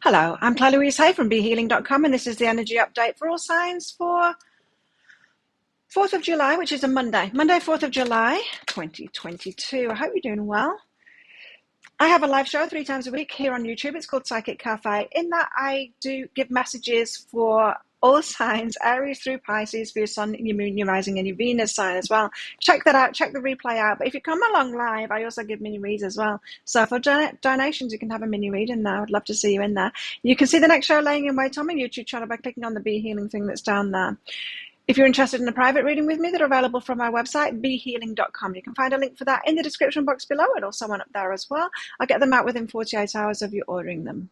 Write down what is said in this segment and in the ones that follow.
Hello, I'm Claire Louise Hay from BeHealing.com, and this is the energy update for all signs for 4th of July, which is a Monday. Monday, 4th of July, 2022. I hope you're doing well. I have a live show 3 times a week here on YouTube. It's called Psychic Cafe. In that, I do give messages for all signs, Aries through Pisces, for your Sun, your Moon, your Rising, and your Venus sign as well. Check that out. Check the replay out. But if you come along live, I also give mini reads as well. So for donations, you can have a mini read in there. I'd love to see you in there. You can see the next show laying in wait on my YouTube channel by clicking on the Be Healing thing that's down there. If you're interested in a private reading with me, they're available from my website, BeHealing.com. You can find a link for that in the description box below, and also one up there as well. I'll get them out within 48 hours of you ordering them.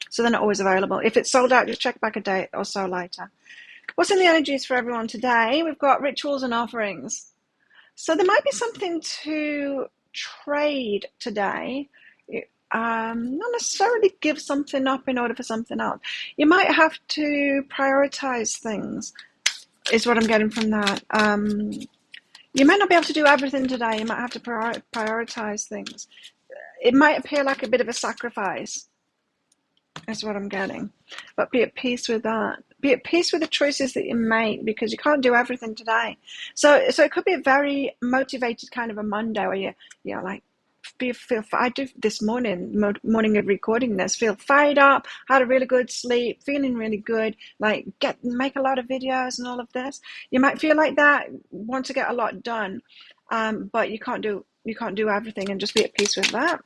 So they're not always available. If it's sold out, just check back a day or so later. What's in the energies for everyone today? We've got rituals and offerings. So there might be something to trade today. Not necessarily give something up in order for something else. You might have to prioritize things, is what I'm getting from that. You might not be able to do everything today. You might have to prioritize things. It might appear like a bit of a sacrifice, is what I'm getting. But be at peace with that. Be at peace with the choices that you make, because you can't do everything today. So it could be a very motivated kind of a Monday where you're like, I do this morning of recording this, feel fired up, had a really good sleep, feeling really good, like make a lot of videos and all of this. You might feel like that, want to get a lot done, but you can't do everything, and just be at peace with that.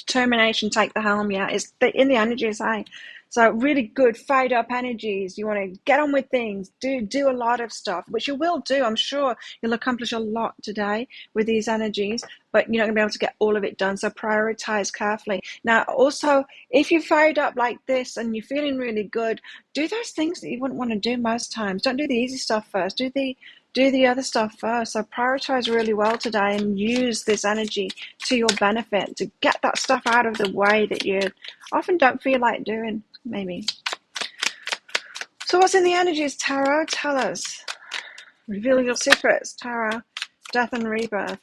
Determination, take the helm. Yeah, it's in the energies high. So really good, fired up energies. You want to get on with things, do a lot of stuff, which you will do. I'm sure you'll accomplish a lot today with these energies, but you're not going to be able to get all of it done. So prioritize carefully. Now, also, if you're fired up like this and you're feeling really good, do those things that you wouldn't want to do most times. Don't do the easy stuff first. Do the other stuff first. So prioritize really well today and use this energy to your benefit to get that stuff out of the way that you often don't feel like doing, maybe. So what's in the energies, Tarot? Tell us. Reveal your secrets, Tarot. Death and rebirth.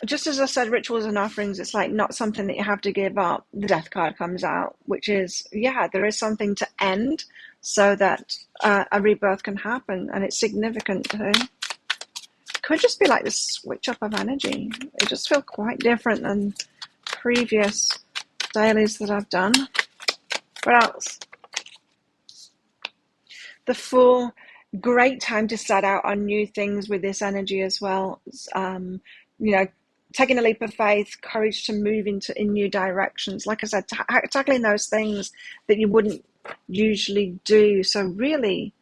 Just as I said, rituals and offerings, it's like not something that you have to give up. The death card comes out, which is, yeah, there is something to end so that a rebirth can happen, and it's significant too. Could just be like this switch up of energy. It just feels quite different than previous dailies that I've done. What else? The Fool, great time to set out on new things with this energy as well. Taking a leap of faith, courage to move in new directions. Like I said, tackling those things that you wouldn't usually do. So really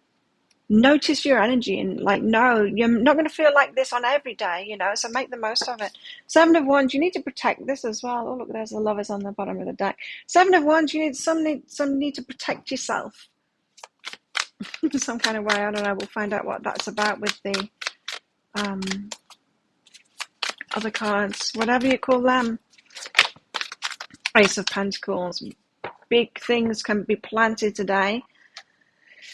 notice your energy and no, you're not going to feel like this on every day, so make the most of it. 7 of Wands, you need to protect this as well. Oh, look, there's the Lovers on the bottom of the deck. 7 of Wands, you need some need to protect yourself in some kind of way. I don't know. We'll find out what that's about with the other cards, whatever you call them. Ace of Pentacles. Big things can be planted today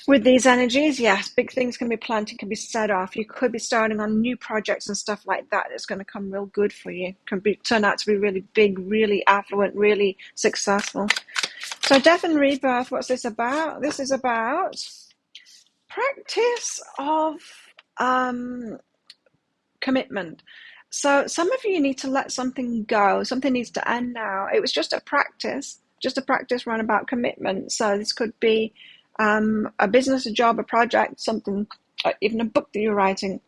with these energies. Yes, big things can be planted, can be set off. You could be starting on new projects and stuff like that. It's going to come real good for you. Turn out to be really big, really affluent, really successful. So death and rebirth, what's this about? This is about practice of commitment. So some of you need to let something go. Something needs to end now. It was just a practice run about commitment. So this could be a business, a job, a project, something, even a book that you're writing,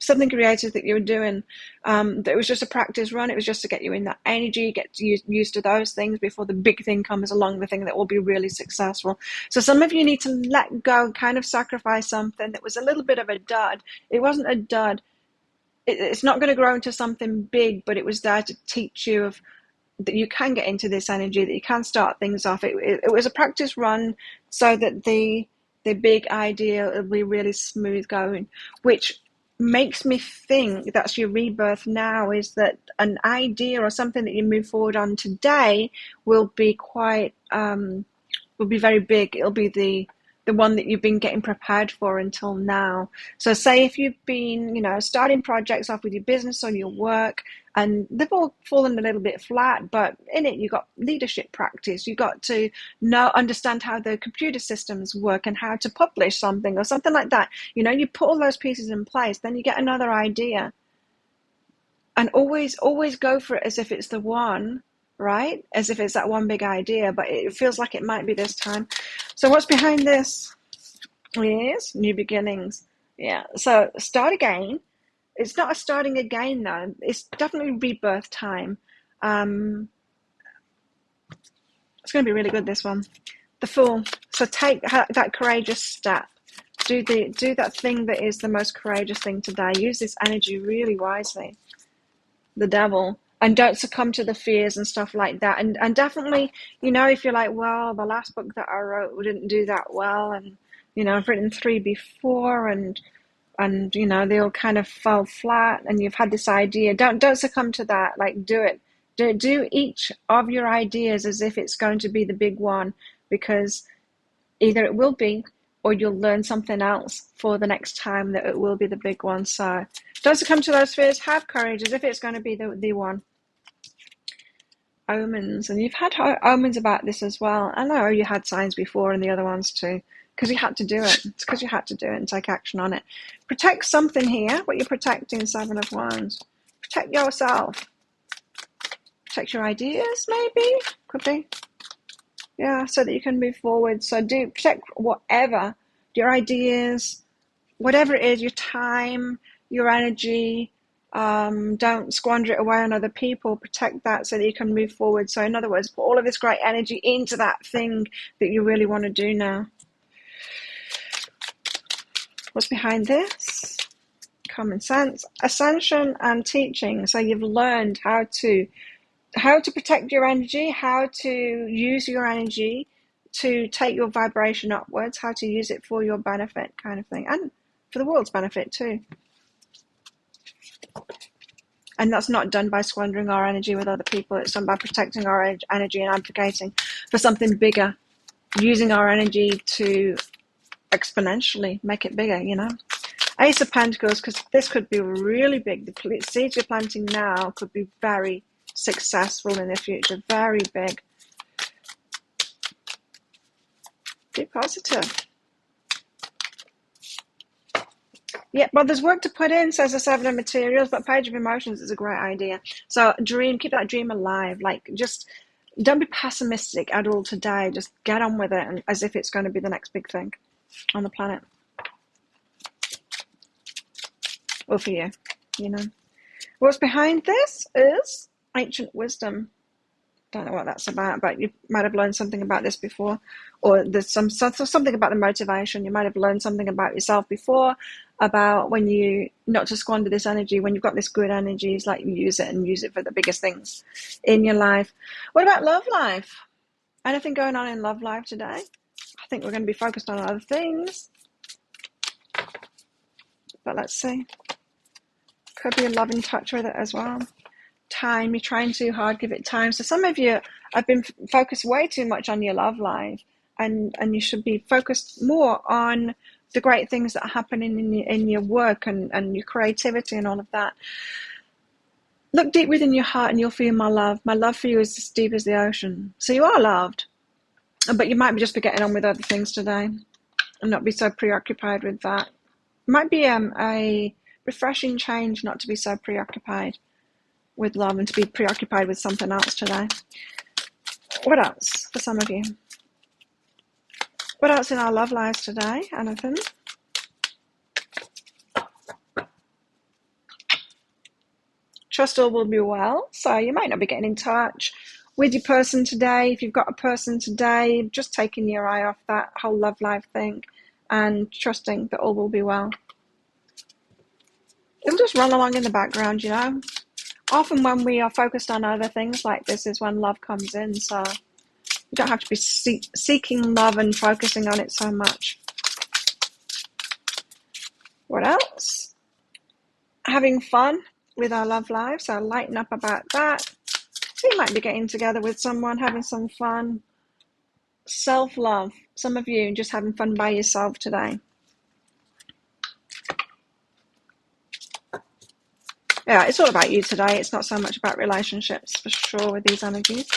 something creative that you're doing. It was just a practice run. It was just to get you in that energy, get used to those things before the big thing comes along, the thing that will be really successful. So some of you need to let go, kind of sacrifice something that was a little bit of a dud. It wasn't a dud. It's not going to grow into something big, but it was there to teach you that you can get into this energy, that you can start things off. It was a practice run so that the big idea will be really smooth going, which makes me think that's your rebirth now, is that an idea or something that you move forward on today will be will be very big. It'll be the one that you've been getting prepared for until now. So say if you've been, starting projects off with your business or your work, and they've all fallen a little bit flat, but in it you got leadership practice, you got to understand how the computer systems work and how to publish something or something like that. You put all those pieces in place, then you get another idea, and always go for it as if it's the one, right? As if it's that one big idea, but it feels like it might be this time. So what's behind this is new beginnings. Yeah, so start again. It's not a starting again, though. It's definitely rebirth time. It's going to be really good, this one. The Fool. So take that courageous step. Do that thing that is the most courageous thing today. Use this energy really wisely. The Devil. And don't succumb to the fears and stuff like that. And definitely, if you're like, well, the last book that I wrote didn't do that well, and, I've written 3 before, and they all kind of fell flat, and you've had this idea, don't succumb to that. Like, do it. Do each of your ideas as if it's going to be the big one, because either it will be, or you'll learn something else for the next time that it will be the big one. So don't succumb to those fears. Have courage as if it's going to be the one. Omens. And you've had omens about this as well. I know you had signs before and the other ones too, because you had to do it. It's because you had to do it and take action on it. Protect something here. What you're protecting, 7 of Wands. Protect yourself. Protect your ideas, maybe? Could be. Yeah, so that you can move forward. So do protect whatever, your ideas, whatever it is, your time, your energy. Don't squander it away on other people. Protect that so that you can move forward. So in other words, put all of this great energy into that thing that you really want to do now. What's behind this? Common sense, ascension, and teaching. So you've learned how to protect your energy, how to use your energy to take your vibration upwards, how to use it for your benefit, kind of thing, and for the world's benefit too. And that's not done by squandering our energy with other people. It's done by protecting our energy and advocating for something bigger, using our energy to exponentially make it bigger, Ace of Pentacles, because this could be really big. The seeds you're planting now could be very successful in the future, very big. Be positive. Yeah, but there's work to put in, says the 7 of Materials, but Page of Emotions is a great idea. So keep that dream alive. Like, just don't be pessimistic at all today. Just get on with it, and as if it's going to be the next big thing on the planet. Or for you, What's behind this is ancient wisdom. Don't know what that's about, but you might have learned something about this before, or there's something about the motivation. You might have learned something about yourself before, about when you not to squander this energy. When you've got this good energy, it's like you use it for the biggest things in your life. What about love life? Anything going on in love life today? I think we're going to be focused on other things, but let's see. Could be a loving touch with it as well. Time, you're trying too hard, give it time. So some of you have been focused way too much on your love life, and you should be focused more on the great things that are happening in your work and your creativity and all of that. Look deep within your heart and you'll feel my love. My love for you is as deep as the ocean. So you are loved, but you might just be getting on with other things today and not be so preoccupied with that. It might be a refreshing change not to be so preoccupied with love and to be preoccupied with something else today. What else for some of you? What else in our love lives today? Anything? Trust all will be well. So you might not be getting in touch with your person today. If you've got a person today, just taking your eye off that whole love life thing and trusting that all will be well. It'll just run along in the background, Often when we are focused on other things like this is when love comes in. So you don't have to be seeking love and focusing on it so much. What else? Having fun with our love life. So lighten up about that. You might be getting together with someone, having some fun. Self-love. Some of you just having fun by yourself today. Yeah, it's all about you today. It's not so much about relationships, for sure, with these energies.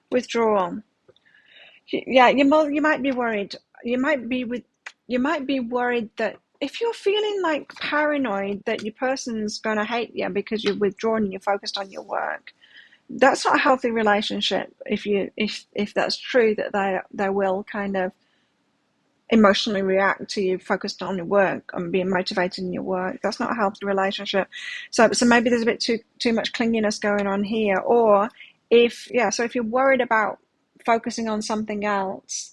Withdrawal. Yeah, you might be worried. You might be worried that if you're feeling like paranoid that your person's going to hate you because you're withdrawn and you're focused on your work, that's not a healthy relationship. If that's true, that they will kind of emotionally react to you focused on your work and being motivated in your work, that's not a healthy relationship. So maybe there's a bit too much clinginess going on here. Or if you're worried about focusing on something else,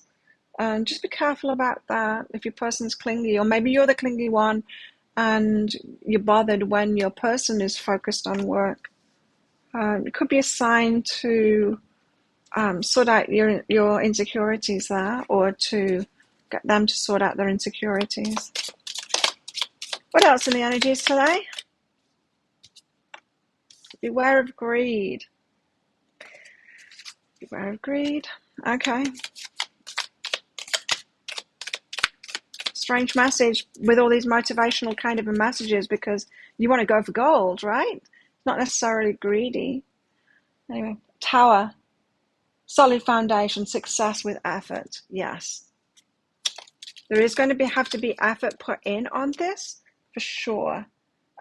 just be careful about that. If your person's clingy, or maybe you're the clingy one and you're bothered when your person is focused on work, it could be a sign to sort out your insecurities there, or to get them to sort out their insecurities. What else in the energies today? Beware of greed. Beware of greed. Okay. Strange message with all these motivational kind of messages, because you want to go for gold, right? Not necessarily greedy. Anyway, Tower. Solid foundation, success with effort. Yes. There is going to have to be effort put in on this, for sure.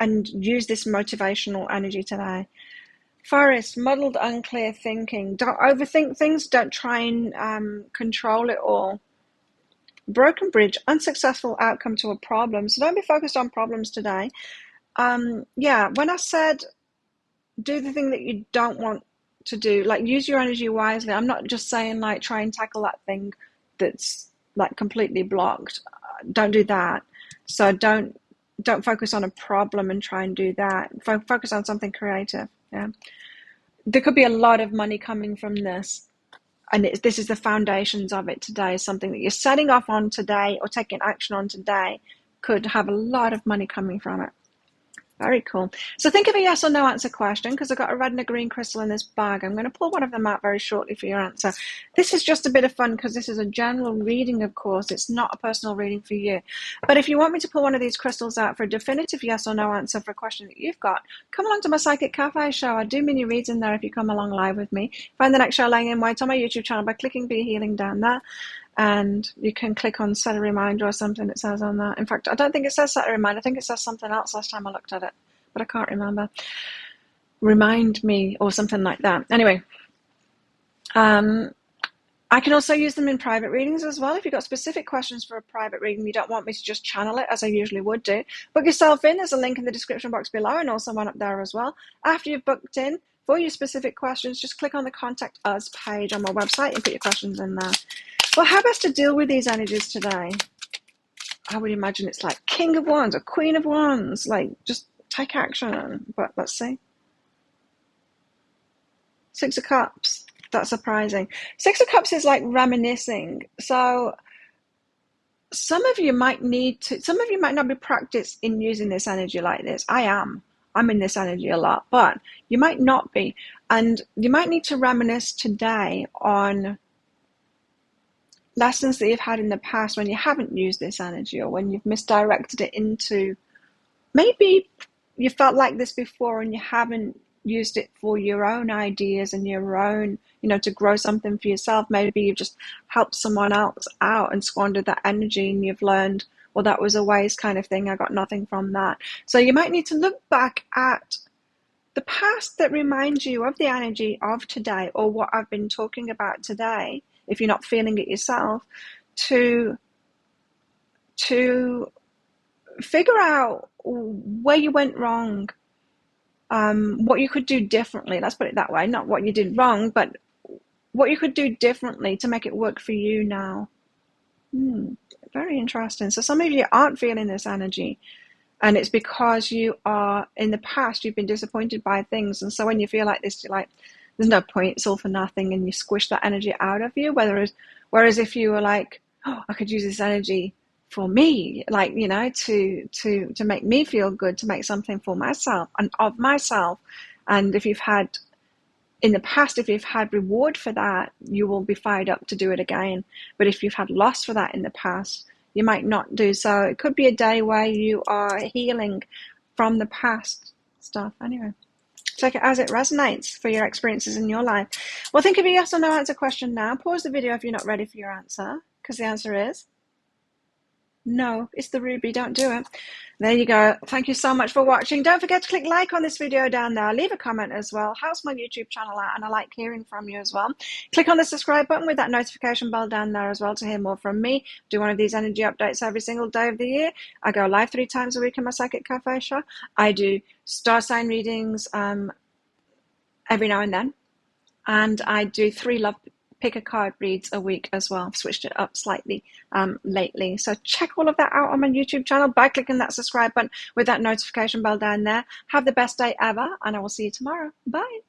And use this motivational energy today. Forest, muddled, unclear thinking. Don't overthink things. Don't try and control it all. Broken bridge, unsuccessful outcome to a problem. So don't be focused on problems today. When I said do the thing that you don't want to do, like use your energy wisely, I'm not just saying like try and tackle that thing that's like completely blocked. Don't do that. So don't focus on a problem and try and do that. Focus on something creative. Yeah, there could be a lot of money coming from this, and this is the foundations of it today. Something that you're setting off on today or taking action on today could have a lot of money coming from it. Very cool. So think of a yes or no answer question, because I've got a red and a green crystal in this bag. I'm going to pull one of them out very shortly for your answer. This is just a bit of fun because this is a general reading, of course. It's not a personal reading for you. But if you want me to pull one of these crystals out for a definitive yes or no answer for a question that you've got, come along to my Psychic Cafe show. I do mini reads in there if you come along live with me. Find the next show laying in white on my YouTube channel by clicking Be Healing down there. And you can click on set a reminder or something that says on that. In fact, I don't think it says set a reminder. I think it says something else last time I looked at it, but I can't remember. Remind me or something like that. Anyway, I can also use them in private readings as well. If you've got specific questions for a private reading, you don't want me to just channel it as I usually would do, book yourself in. There's a link in the description box below and also one up there as well. After you've booked in for your specific questions, just click on the Contact Us page on my website and put your questions in there. Well, how best to deal with these energies today? I would imagine it's like King of Wands or Queen of Wands, like just take action. But let's see. Six of Cups. That's surprising. Six of Cups is like reminiscing. So some of you might not be practiced in using this energy like this. I'm in this energy a lot, but you might not be. And you might need to reminisce today on lessons that you've had in the past when you haven't used this energy, or when you've misdirected it into, maybe you felt like this before and you haven't used it for your own ideas and your own, to grow something for yourself. Maybe you've just helped someone else out and squandered that energy, and you've learned, well, that was a waste kind of thing. I got nothing from that. So you might need to look back at the past that reminds you of the energy of today, or what I've been talking about today, if you're not feeling it yourself, to figure out where you went wrong, what you could do differently. Let's put it that way. Not what you did wrong, but what you could do differently to make it work for you now. Very interesting. So some of you aren't feeling this energy, and it's because you are, in the past, you've been disappointed by things. And so when you feel like this, you're like, there's no point, it's all for nothing, and you squish that energy out of you. Whereas if you were like, oh, I could use this energy for me, like, to make me feel good, to make something for myself and of myself. And if you've had, in the past, if you've had reward for that, you will be fired up to do it again. But if you've had loss for that in the past, you might not do so. It could be a day where you are healing from the past stuff. Anyway, take it as it resonates for your experiences in your life. Well, think of a yes or no answer question now. Pause the video if you're not ready for your answer, because the answer is no. It's the ruby. Don't do it. There you go. Thank you so much for watching. Don't forget to click like on this video down there. Leave a comment as well. Helps my YouTube channel out, and I like hearing from you as well. Click on the subscribe button with that notification bell down there as well to hear more from me. Do one of these energy updates every single day of the year. I go live 3 times a week in my Psychic Cafe show. I do star sign readings every now and then. And I do 3 love pick a card reads a week as well. I've switched it up slightly lately. So check all of that out on my YouTube channel by clicking that subscribe button with that notification bell down there. Have the best day ever, and I will see you tomorrow. Bye.